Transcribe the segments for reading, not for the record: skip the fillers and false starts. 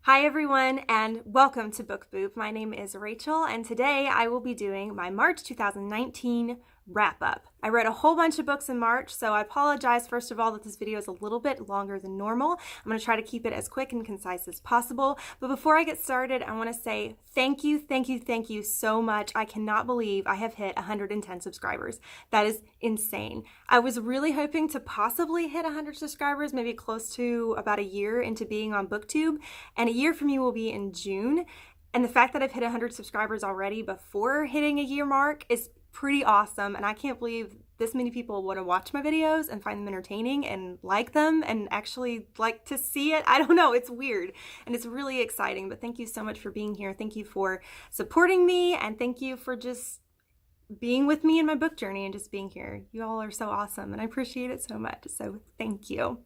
Hi everyone and welcome to Book Boop. My name is Rachel and today I will be doing my March 2019 wrap up. I read a whole bunch of books in March, so I apologize first of all that this video is a little bit longer than normal. I'm going to try to keep it as quick and concise as possible. But before I get started, I want to say thank you so much. I cannot believe I have hit 110 subscribers. That is insane. I was really hoping to possibly hit 100 subscribers, maybe close to about a year into being on BookTube, and a year from you will be in June. And the fact that I've hit 100 subscribers already before hitting a year mark is pretty awesome, and I can't believe this many people want to watch my videos and find them entertaining and like them and actually like to see it. I don't know, it's weird and it's really exciting, but thank you so much for being here. Thank you for supporting me and thank you for just being with me in my book journey and just being here. You all are so awesome and I appreciate it so much, so thank you.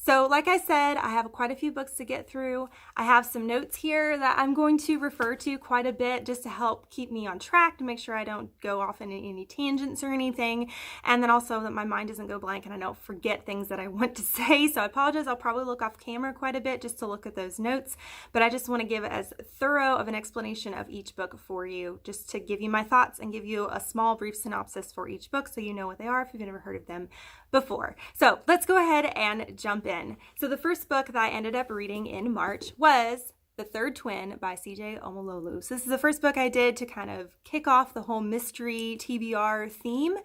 So like I said, I have quite a few books to get through. I have some notes here that I'm going to refer to quite a bit just to help keep me on track, to make sure I don't go off in any tangents or anything. And then also that my mind doesn't go blank and I don't forget things that I want to say. So I apologize, I'll probably look off camera quite a bit just to look at those notes. But I just want to give as thorough of an explanation of each book for you, just to give you my thoughts and give you a small brief synopsis for each book so you know what they are if you've never heard of them before. So let's go ahead and jump in. So the first book that I ended up reading in March was The Third Twin by C.J. Omololu. So this is the first book I did to kind of kick off the whole mystery TBR theme.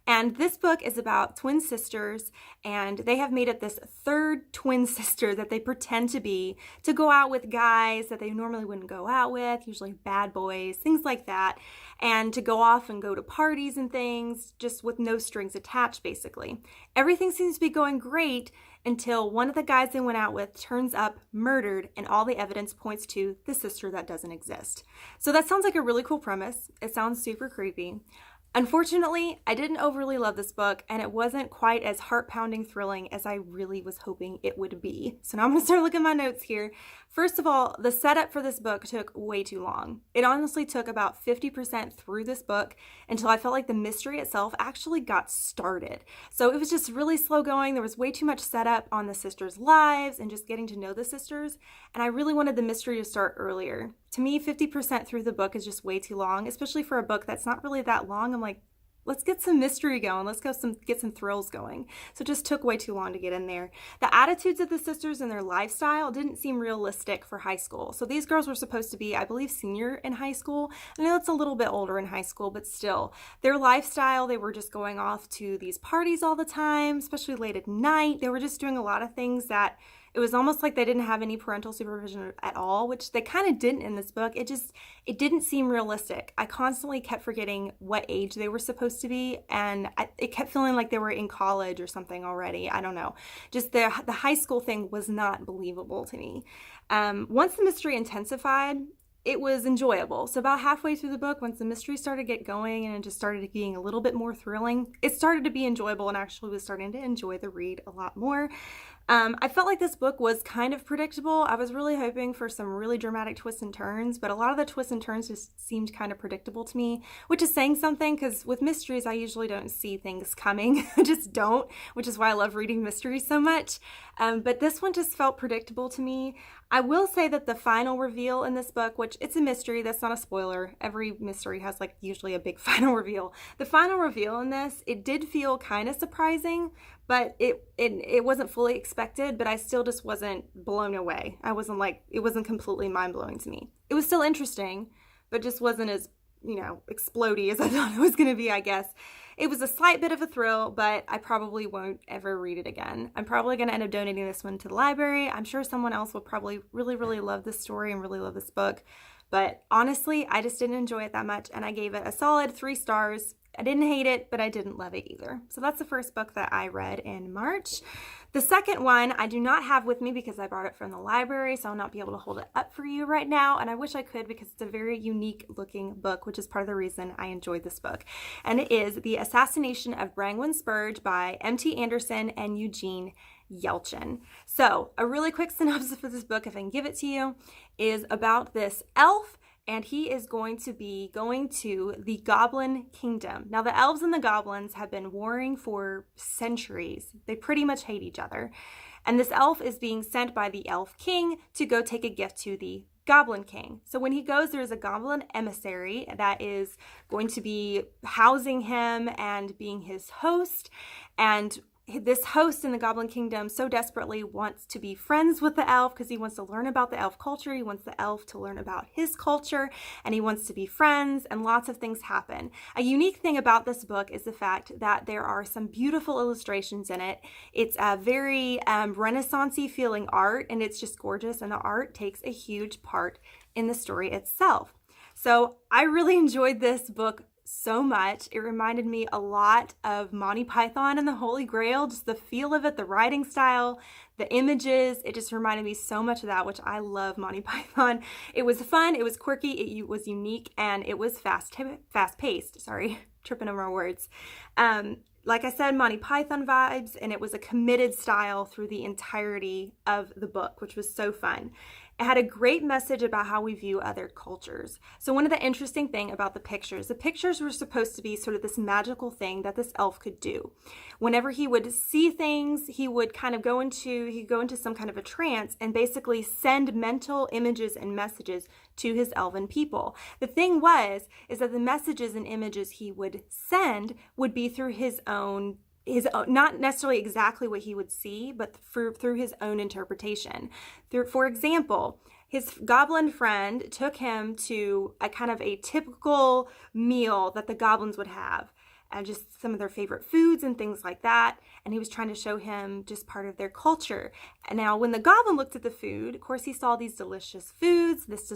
And this book is about twin sisters, and they have made up this third twin sister that they pretend to be to go out with guys that they normally wouldn't go out with, usually bad boys, things like that, and to go off and go to parties and things just with no strings attached, basically. Everything seems to be going great until one of the guys they went out with turns up murdered and all the evidence points to the sister that doesn't exist. So that sounds like a really cool premise. It sounds super creepy. Unfortunately, I didn't overly love this book, and it wasn't quite as heart-pounding thrilling as I really was hoping it would be. So now I'm going to start looking at my notes here. First of all, the setup for this book took way too long. It honestly took about 50% through this book until I felt like the mystery itself actually got started. So it was just really slow going. There was way too much setup on the sisters' lives and just getting to know the sisters, and I really wanted the mystery to start earlier. To me, 50% through the book is just way too long, especially for a book that's not really that long. I'm like, let's get some mystery going. Let's get some thrills going. So it just took way too long to get in there. The attitudes of the sisters and their lifestyle didn't seem realistic for high school. So these girls were supposed to be, I believe, senior in high school. I know it's a little bit older in high school, but still. Their lifestyle, they were just going off to these parties all the time, especially late at night. They were just doing a lot of things that it was almost like they didn't have any parental supervision at all, which they kind of didn't in this book. It didn't seem realistic. I constantly kept forgetting what age they were supposed to be, and it kept feeling like they were in college or something already. I don't know. Just the high school thing was not believable to me. Once the mystery intensified, it was enjoyable. So about halfway through the book, once the mystery started to get going and it just started being a little bit more thrilling, it started to be enjoyable and actually was starting to enjoy the read a lot more. I felt like this book was kind of predictable. I was really hoping for some really dramatic twists and turns, but a lot of the twists and turns just seemed kind of predictable to me, which is saying something because with mysteries, I usually don't see things coming. I just don't, which is why I love reading mysteries so much. But this one just felt predictable to me. I will say that the final reveal in this book, which it's a mystery, that's not a spoiler. Every mystery has like usually a big final reveal. The final reveal in this, it did feel kind of surprising, but it wasn't fully expected, but I still just wasn't blown away. I wasn't like, it wasn't completely mind-blowing to me. It was still interesting, but just wasn't as, explodey as I thought it was going to be, I guess. It was a slight bit of a thrill, but I probably won't ever read it again. I'm probably going to end up donating this one to the library. I'm sure someone else will probably really, really love this story and really love this book. But honestly, I just didn't enjoy it that much, and I gave it a solid 3 stars. I didn't hate it, but I didn't love it either. So that's the first book that I read in March. The second one I do not have with me because I brought it from the library, so I'll not be able to hold it up for you right now, and I wish I could because it's a very unique looking book, which is part of the reason I enjoyed this book. And it is The Assassination of Brangwen Spurge by M.T. Anderson and Eugene Yelchin. So a really quick synopsis for this book, if I can give it to you, is about this elf, and he is going to be going to the Goblin Kingdom. Now, the elves and the goblins have been warring for centuries. They pretty much hate each other. And this elf is being sent by the Elf King to go take a gift to the Goblin King. So when he goes, there's a goblin emissary that is going to be housing him and being his host. And this host in the Goblin Kingdom so desperately wants to be friends with the elf because he wants to learn about the elf culture. He wants the elf to learn about his culture, and he wants to be friends, and lots of things happen. A unique thing about this book is the fact that there are some beautiful illustrations in it. It's a very Renaissance-y feeling art, and it's just gorgeous, and the art takes a huge part in the story itself. So I really enjoyed this book so much. It reminded me a lot of Monty Python and the Holy Grail, just the feel of it, the writing style, the images. It just reminded me so much of that, which I love Monty Python. It was fun, it was quirky, it was unique, and it was fast-paced. Sorry, tripping over my words. Like I said, Monty Python vibes, and it was a committed style through the entirety of the book, which was so fun. It had a great message about how we view other cultures. So one of the interesting things about the pictures were supposed to be sort of this magical thing that this elf could do. Whenever he would see things, he would kind of go into some kind of a trance and basically send mental images and messages to his elven people. The thing is that the messages and images he would send would be through his own, not necessarily exactly what he would see, but through his own interpretation. For example, his goblin friend took him to a kind of a typical meal that the goblins would have, and just some of their favorite foods and things like that. And he was trying to show him just part of their culture. And now when the goblin looked at the food, of course, he saw these delicious foods, this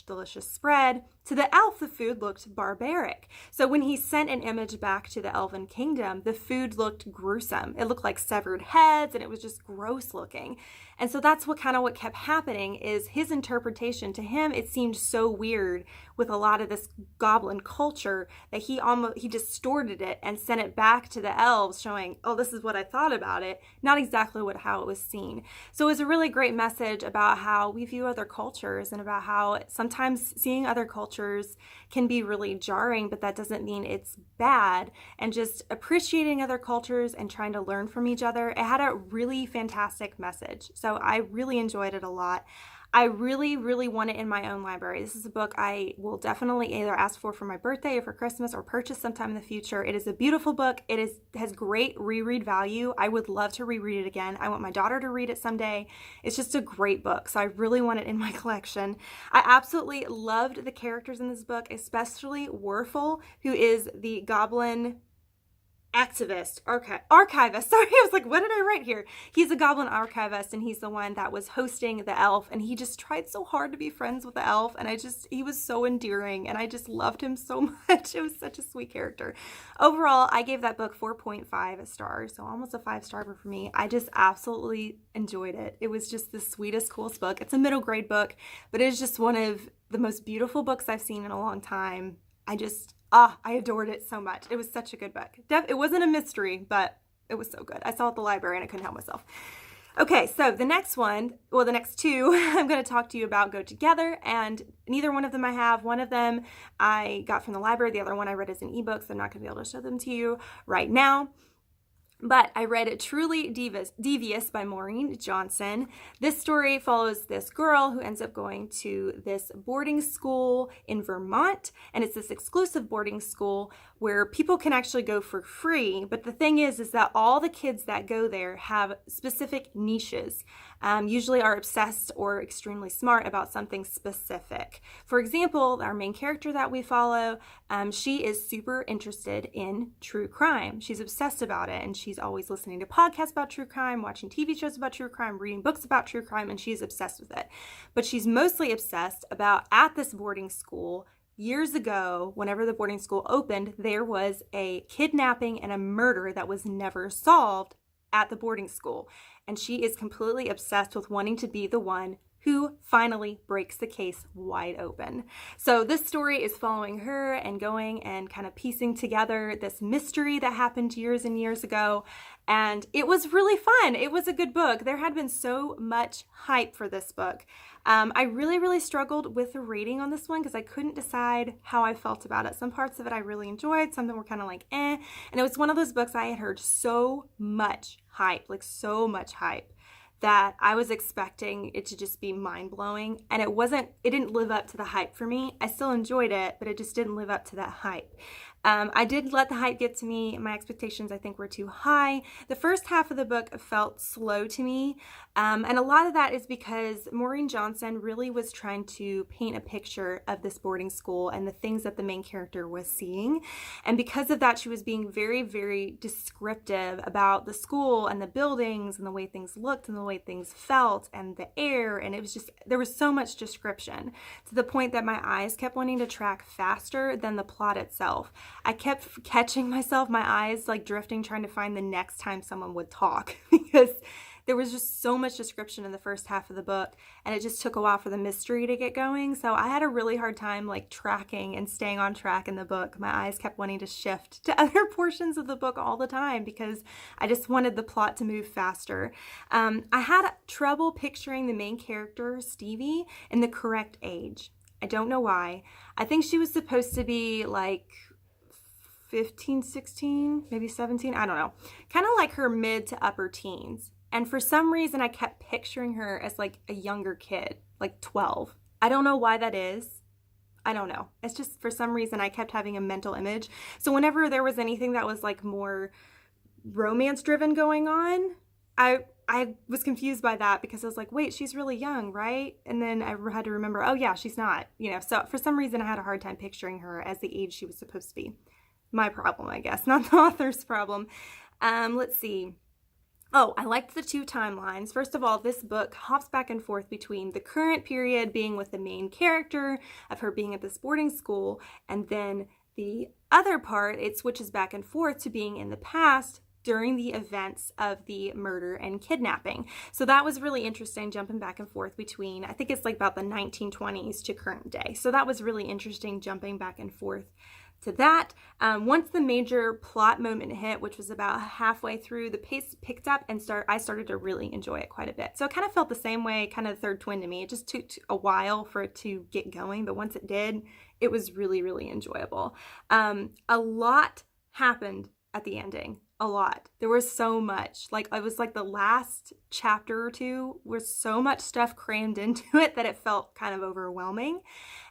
delicious spread. To the elf, the food looked barbaric. So when he sent an image back to the Elven Kingdom, the food looked gruesome. It looked like severed heads, and it was just gross looking. And so that's what kept happening is his interpretation. To him, it seemed so weird with a lot of this goblin culture that he distorted it and sent it back to the elves, showing, oh, this is what I thought about it, not exactly how it was seen. So it was a really great message about how we view other cultures and about how sometimes seeing other cultures can be really jarring, but that doesn't mean it's bad. And just appreciating other cultures and trying to learn from each other. It had a really fantastic message. So I really enjoyed it a lot. I really, really want it in my own library. This is a book I will definitely either ask for my birthday or for Christmas or purchase sometime in the future. It is a beautiful book. It has great reread value. I would love to reread it again. I want my daughter to read it someday. It's just a great book, so I really want it in my collection. I absolutely loved the characters in this book, especially Werfel, who is the goblin archivist. Sorry, I was like, what did I write here? He's a goblin archivist, and he's the one that was hosting the elf, and he just tried so hard to be friends with the elf, and he was so endearing, and I just loved him so much. It was such a sweet character. Overall, I gave that book 4.5 stars, so almost a 5-star for me. I just absolutely enjoyed it. It was just the sweetest, coolest book. It's a middle grade book, but it's just one of the most beautiful books I've seen in a long time. I adored it so much. It was such a good book. It wasn't a mystery, but it was so good. I saw it at the library and I couldn't help myself. Okay, so the next two I'm going to talk to you about go together, and neither one of them I have. One of them I got from the library. The other one I read as an ebook, so I'm not going to be able to show them to you right now. But I read Truly Devious by Maureen Johnson. This story follows this girl who ends up going to this boarding school in Vermont, and it's this exclusive boarding school where people can actually go for free. But the thing is that all the kids that go there have specific niches, usually are obsessed or extremely smart about something specific. For example, our main character that we follow, she is super interested in true crime. She's obsessed about it, and she's always listening to podcasts about true crime, watching TV shows about true crime, reading books about true crime, and she's obsessed with it. But she's mostly obsessed about at this boarding school. Years ago, whenever the boarding school opened, there was a kidnapping and a murder that was never solved at the boarding school. And she is completely obsessed with wanting to be the one who finally breaks the case wide open. So this story is following her and going and kind of piecing together this mystery that happened years and years ago. And it was really fun. It was a good book. There had been so much hype for this book. I really, really struggled with the rating on this one because I couldn't decide how I felt about it. Some parts of it I really enjoyed, some of them were kind of like eh. And it was one of those books I had heard so much hype, that I was expecting it to just be mind-blowing, and it didn't live up to the hype for me. I still enjoyed it, but it just didn't live up to that hype. I did let the hype get to me. My expectations, I think, were too high. The first half of the book felt slow to me, and a lot of that is because Maureen Johnson really was trying to paint a picture of this boarding school and the things that the main character was seeing. And because of that, she was being very, very descriptive about the school and the buildings and the way things looked and the way things felt and the air. And it was just, there was so much description to the point that my eyes kept wanting to track faster than the plot itself. I kept catching myself, my eyes like drifting, trying to find the next time someone would talk because there was just so much description in the first half of the book, and it just took a while for the mystery to get going. So I had a really hard time like tracking and staying on track in the book. My eyes kept wanting to shift to other portions of the book all the time because I just wanted the plot to move faster. I had trouble picturing the main character, Stevie, in the correct age. I don't know why. I think she was supposed to be like 15, 16, maybe 17, I don't know. Kind of like her mid to upper teens. And for some reason, I kept picturing her as like a younger kid, like 12. I don't know why that is. I don't know. It's just for some reason I kept having a mental image. So whenever there was anything that was like more romance driven going on, I was confused by that because I was like, wait, she's really young, right? And then I had to remember, oh yeah, she's not, so for some reason I had a hard time picturing her as the age she was supposed to be. My problem, I guess, not the author's problem. Let's see. Oh, I liked the two timelines. First of all, this book hops back and forth between the current period being with the main character of her being at this boarding school, and then the other part, it switches back and forth to being in the past during the events of the murder and kidnapping. So that was really interesting, jumping back and forth between, I think it's like about the 1920s to current day. So that was really interesting, jumping back and forth to that. Once the major plot moment hit, which was about halfway through, the pace picked up and I started to really enjoy it quite a bit. So it kind of felt the same way, kind of third twin to me. It just took a while for it to get going, but once it did, it was really, really enjoyable. A lot happened at the ending. A lot. There was so much. Like, it was like the last chapter or two was so much stuff crammed into it that it felt kind of overwhelming.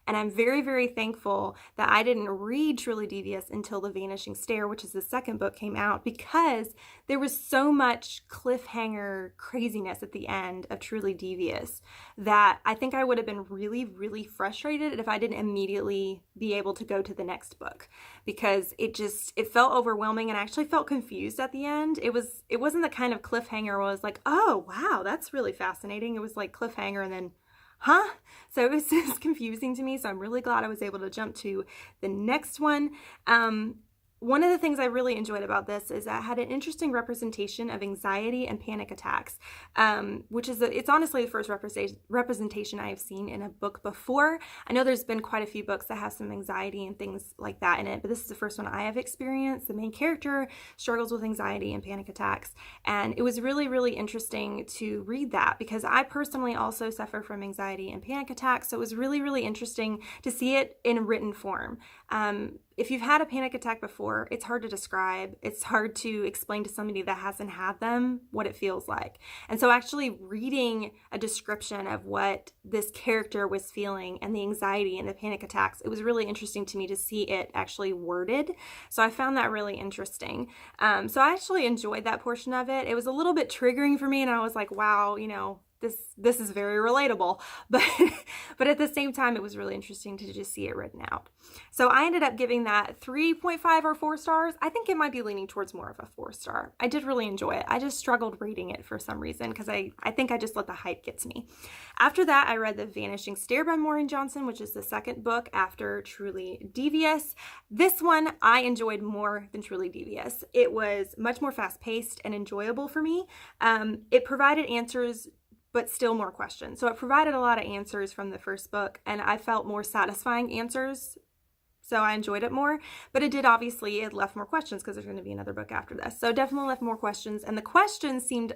And I'm very, very thankful that I didn't read Truly Devious until The Vanishing Stair, which is the second book, came out, because there was so much cliffhanger craziness at the end of Truly Devious that I think I would have been really, really frustrated if I didn't immediately be able to go to the next book, because it felt overwhelming, and I actually felt confused at the end. It wasn't the kind of cliffhanger where I was like, oh, wow, that's really fascinating. It was like cliffhanger and then huh? So it was just confusing to me. So I'm really glad I was able to jump to the next one. One of the things I really enjoyed about this is that it had an interesting representation of anxiety and panic attacks, which is, it's honestly the first representation I have seen in a book before. I know there's been quite a few books that have some anxiety and things like that in it, but this is the first one I have experienced. The main character struggles with anxiety and panic attacks, and it was really, really interesting to read that because I personally also suffer from anxiety and panic attacks, so it was really, really interesting to see it in written form. If you've had a panic attack before, it's hard to describe. It's hard to explain to somebody that hasn't had them what it feels like. And so actually reading a description of what this character was feeling and the anxiety and the panic attacks, it was really interesting to me to see it actually worded. So I found that really interesting. So I actually enjoyed that portion of it. It was a little bit triggering for me, and I was like, wow, this is very relatable, but at the same time, it was really interesting to just see it written out. So I ended up giving that 3.5 or 4 stars. I think it might be leaning towards more of a 4-star. I did really enjoy it. I just struggled reading it for some reason because I think I just let the hype get to me. After that, I read The Vanishing Stair by Maureen Johnson, which is the second book after Truly Devious. This one I enjoyed more than Truly Devious. It was much more fast-paced and enjoyable for me. It provided answers but still more questions. So it provided a lot of answers from the first book, and I felt more satisfying answers, so I enjoyed it more. But it left more questions because there's going to be another book after this. So definitely left more questions, and the questions seemed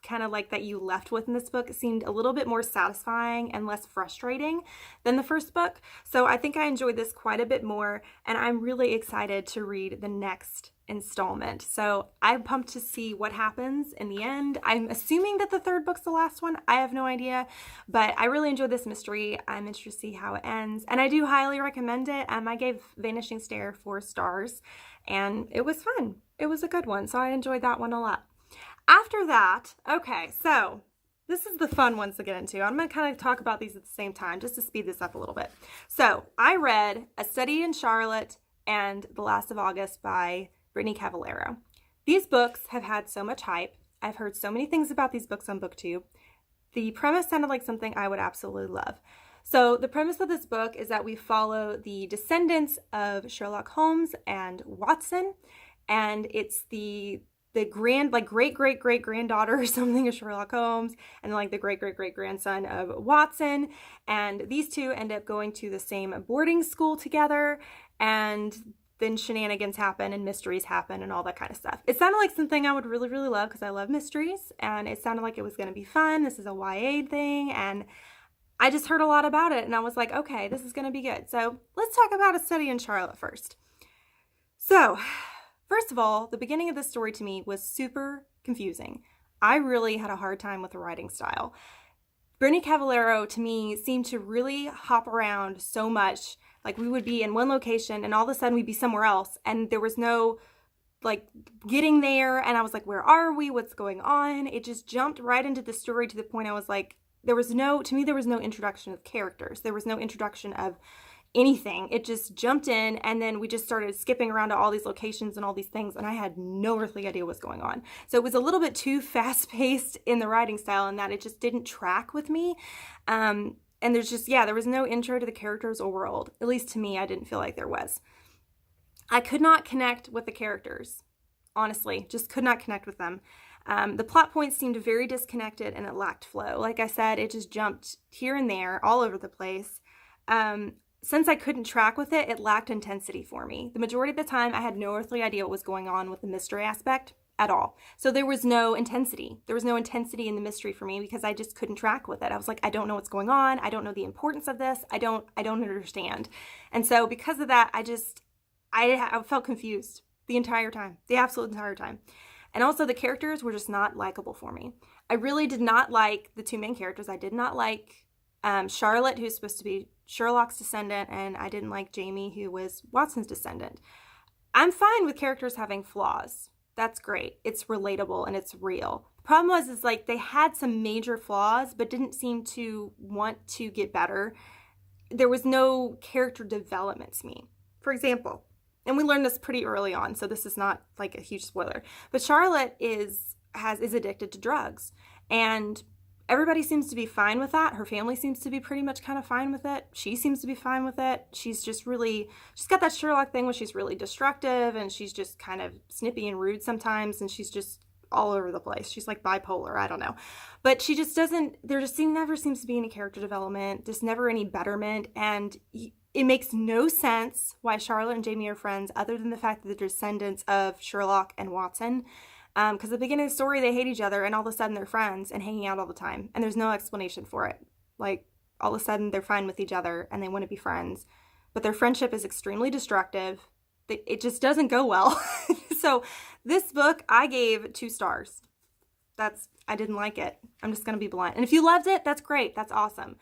kind of like that you left with in this book seemed a little bit more satisfying and less frustrating than the first book. So I think I enjoyed this quite a bit more, and I'm really excited to read the next installment. So I'm pumped to see what happens in the end. I'm assuming that the third book's the last one. I have no idea, but I really enjoyed this mystery. I'm interested to see how it ends, and I do highly recommend it. I gave Vanishing Stair 4 stars, and it was fun. It was a good one, so I enjoyed that one a lot. After that, okay, so this is the fun ones to get into. I'm going to kind of talk about these at the same time just to speed this up a little bit. So I read A Study in Charlotte and The Last of August by Brittany Cavallaro. These books have had so much hype. I've heard so many things about these books on BookTube. The premise sounded like something I would absolutely love. So the premise of this book is that we follow the descendants of Sherlock Holmes and Watson, and it's the great-great-great-granddaughter or something of Sherlock Holmes, and like the great-great-great-grandson of Watson, and these two end up going to the same boarding school together, and then shenanigans happen and mysteries happen and all that kind of stuff. It sounded like something I would really, really love because I love mysteries, and it sounded like it was going to be fun. This is a YA thing, and I just heard a lot about it, and I was like, okay, this is going to be good. So let's talk about A Study in Charlotte first. So first of all, the beginning of this story to me was super confusing. I really had a hard time with the writing style. Brittany Cavallaro, to me, seemed to really hop around so much. Like, we would be in one location and all of a sudden we'd be somewhere else, and there was no like getting there, and I was like, where are we? What's going on? It just jumped right into the story to the point I was like, there was no introduction of characters. There was no introduction of anything. It just jumped in, and then we just started skipping around to all these locations and all these things, and I had no earthly idea what was going on. So it was a little bit too fast-paced in the writing style, in that it just didn't track with me. And there was no intro to the characters or world. At least to me, I didn't feel like there was. I could not connect with the characters. Honestly, just could not connect with them. The plot points seemed very disconnected, and it lacked flow. Like I said, it just jumped here and there all over the place. Since I couldn't track with it, it lacked intensity for me. The majority of the time, I had no earthly idea what was going on with the mystery aspect at all. So there was no intensity. There was no intensity in the mystery for me because I just couldn't track with it. I was like, I don't know what's going on. I don't know the importance of this. I don't understand. And so because of that, I felt confused the entire time, the absolute entire time. And also the characters were just not likable for me. I really did not like the two main characters. I did not like Charlotte, who's supposed to be Sherlock's descendant, and I didn't like Jamie, who was Watson's descendant. I'm fine with characters having flaws. That's great. It's relatable and it's real. The problem was like they had some major flaws, but didn't seem to want to get better. There was no character development to me. For example, and we learned this pretty early on, so this is not like a huge spoiler, but Charlotte is addicted to drugs, and everybody seems to be fine with that. Her family seems to be pretty much kind of fine with it. She seems to be fine with it. She's got that Sherlock thing where she's really destructive, and she's just kind of snippy and rude sometimes, and she's just all over the place. She's like bipolar, I don't know. But she just never seems to be any character development, just never any betterment, and it makes no sense why Charlotte and Jamie are friends other than the fact that they're descendants of Sherlock and Watson. Because at the beginning of the story, they hate each other, and all of a sudden they're friends and hanging out all the time. And there's no explanation for it. Like, all of a sudden they're fine with each other and they want to be friends. But their friendship is extremely destructive. It just doesn't go well. So this book, I gave 2 stars. I didn't like it. I'm just going to be blunt. And if you loved it, that's great. That's awesome.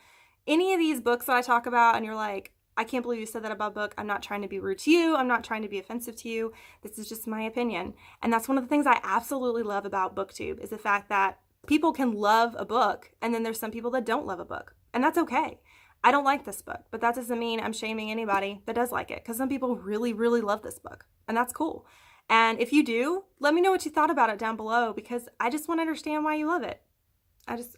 Any of these books that I talk about and you're like, I can't believe you said that about a book. I'm not trying to be rude to you. I'm not trying to be offensive to you. This is just my opinion. And that's one of the things I absolutely love about BookTube is the fact that people can love a book, and then there's some people that don't love a book. And that's okay. I don't like this book, but that doesn't mean I'm shaming anybody that does like it, because some people really, really love this book, and that's cool. And if you do, let me know what you thought about it down below, because I just want to understand why you love it.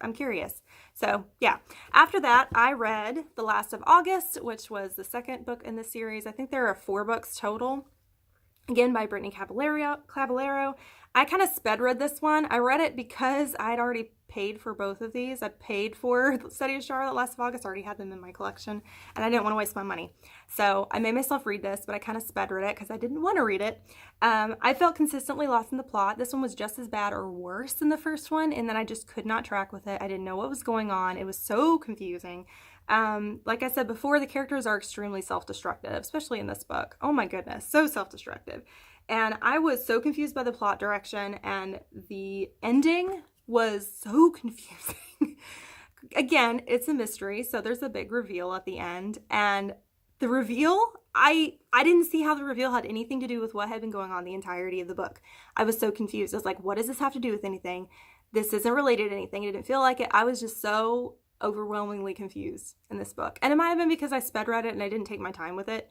I'm curious. So yeah, after that, I read The Last of August, which was the second book in the series. I think there are 4 books total. Again, by Brittany Cavallaro. I kind of sped read this one. I read it because I had already paid for both of these. I paid for The Study of Charlotte, Last of August. I already had them in my collection, and I didn't want to waste my money. So I made myself read this, but I kind of sped read it because I didn't want to read it. I felt consistently lost in the plot. This one was just as bad or worse than the first one, and then I just could not track with it. I didn't know what was going on. It was so confusing. Like I said before, the characters are extremely self-destructive, especially in this book. Oh my goodness, so self-destructive. and I was so confused by the plot direction, and the ending was so confusing. Again, it's a mystery, so there's a big reveal at the end, and the reveal, I didn't see how the reveal had anything to do with what had been going on the entirety of the book. I was so confused. I was like, what does this have to do with anything? This isn't related to anything. It didn't feel like it. I was just so overwhelmingly confused in this book. And it might have been because I sped read it and I didn't take my time with it.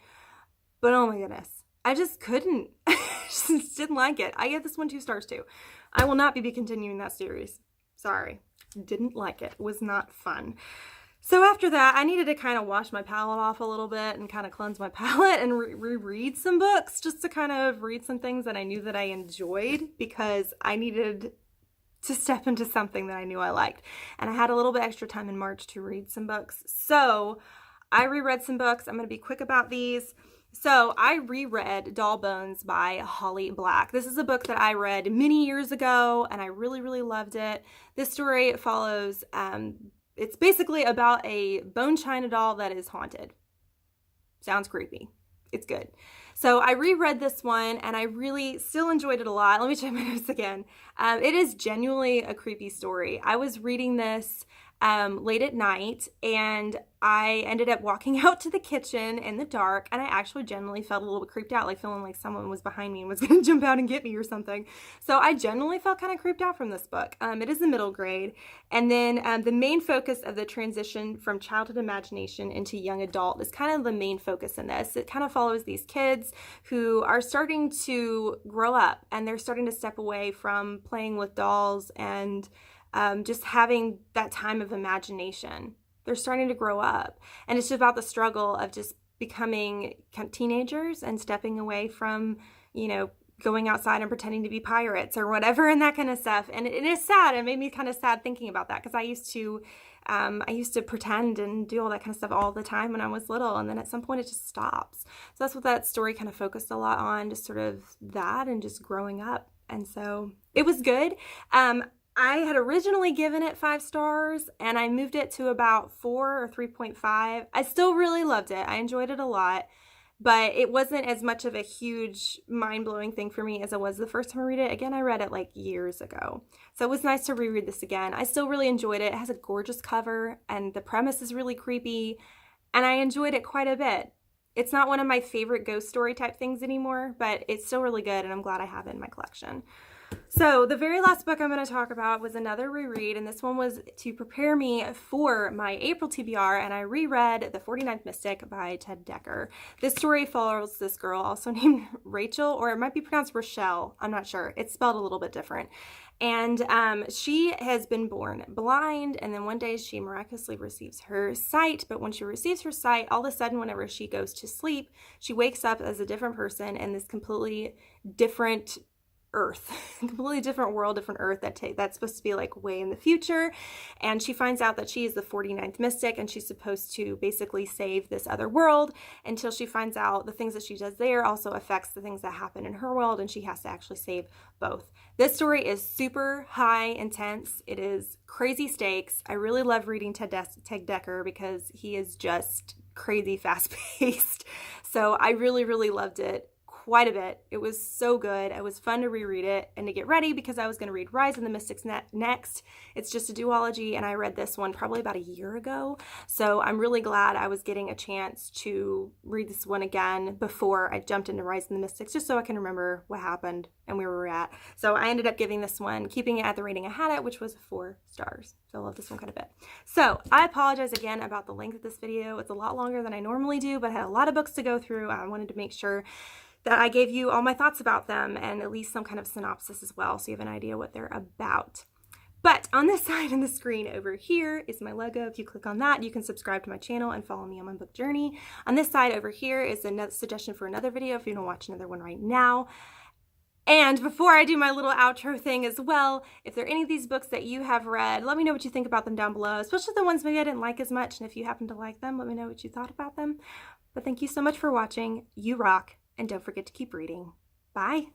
But oh my goodness, I just couldn't. I just didn't like it. I gave this one 2 stars too. I will not be continuing that series. Sorry. Didn't like it. It was not fun. So after that, I needed to kind of wash my palate off a little bit and kind of cleanse my palate and reread some books, just to kind of read some things that I knew that I enjoyed, because I needed to step into something that I knew I liked. And I had a little bit extra time in March to read some books. So I reread some books. I'm going to be quick about these. So I reread Doll Bones by Holly Black. This is a book that I read many years ago, and I really, really loved it. This story follows, it's basically about a bone china doll that is haunted. Sounds creepy. It's good. So I reread this one, and I really still enjoyed it a lot. Let me check my notes again. It is genuinely a creepy story. I was reading this late at night, and I ended up walking out to the kitchen in the dark, and I actually genuinely felt a little bit creeped out, like feeling like someone was behind me and was going to jump out and get me or something. So I genuinely felt kind of creeped out from this book. It is the middle grade, and then the main focus of the transition from childhood imagination into young adult is kind of the main focus in this. It kind of follows these kids who are starting to grow up, and they're starting to step away from playing with dolls and just having that time of imagination. They're starting to grow up, and it's just about the struggle of just becoming teenagers and stepping away from, going outside and pretending to be pirates or whatever and that kind of stuff. And it is sad. It made me kind of sad thinking about that, because I used to pretend and do all that kind of stuff all the time when I was little, and then at some point it just stops. So that's what that story kind of focused a lot on, just sort of that and just growing up. And so it was good. I had originally given it 5 stars, and I moved it to about 4 or 3.5. I still really loved it. I enjoyed it a lot, but it wasn't as much of a huge mind-blowing thing for me as it was the first time I read it. Again, I read it like years ago, so it was nice to reread this again. I still really enjoyed it. It has a gorgeous cover, and the premise is really creepy, and I enjoyed it quite a bit. It's not one of my favorite ghost story type things anymore, but it's still really good, and I'm glad I have it in my collection. So the very last book I'm going to talk about was another reread, and this one was to prepare me for my April TBR, and I reread The 49th Mystic by Ted Dekker. This story follows this girl, also named Rachel, or it might be pronounced Rochelle. I'm not sure. It's spelled a little bit different. And she has been born blind, and then one day she miraculously receives her sight. But when she receives her sight, all of a sudden, whenever she goes to sleep, she wakes up as a different person in this completely different Earth, completely different world, different Earth that's supposed to be like way in the future. And she finds out that she is the 49th Mystic, and she's supposed to basically save this other world, until she finds out the things that she does there also affects the things that happen in her world, and she has to actually save both. This story is super high intense. It is crazy stakes. I really love reading Ted Dekker because he is just crazy fast paced. So I really, really loved it quite a bit. It was so good. It was fun to reread it and to get ready, because I was going to read Rise of the Mystics next. It's just a duology, and I read this one probably about a year ago. So I'm really glad I was getting a chance to read this one again before I jumped into Rise of the Mystics, just so I can remember what happened and where we were at. So I ended up giving this one, keeping it at the rating I had it, which was 4 stars. So I love this one quite a bit. So I apologize again about the length of this video. It's a lot longer than I normally do, but I had a lot of books to go through. I wanted to make sure that I gave you all my thoughts about them, and at least some kind of synopsis as well, so you have an idea what they're about. But on this side of the screen over here is my logo. If you click on that, you can subscribe to my channel and follow me on my book journey. On this side over here is another suggestion for another video if you want to watch another one right now. And before I do my little outro thing as well, if there are any of these books that you have read, let me know what you think about them down below, especially the ones maybe I didn't like as much. And if you happen to like them, let me know what you thought about them. But thank you so much for watching. You rock. And don't forget to keep reading. Bye.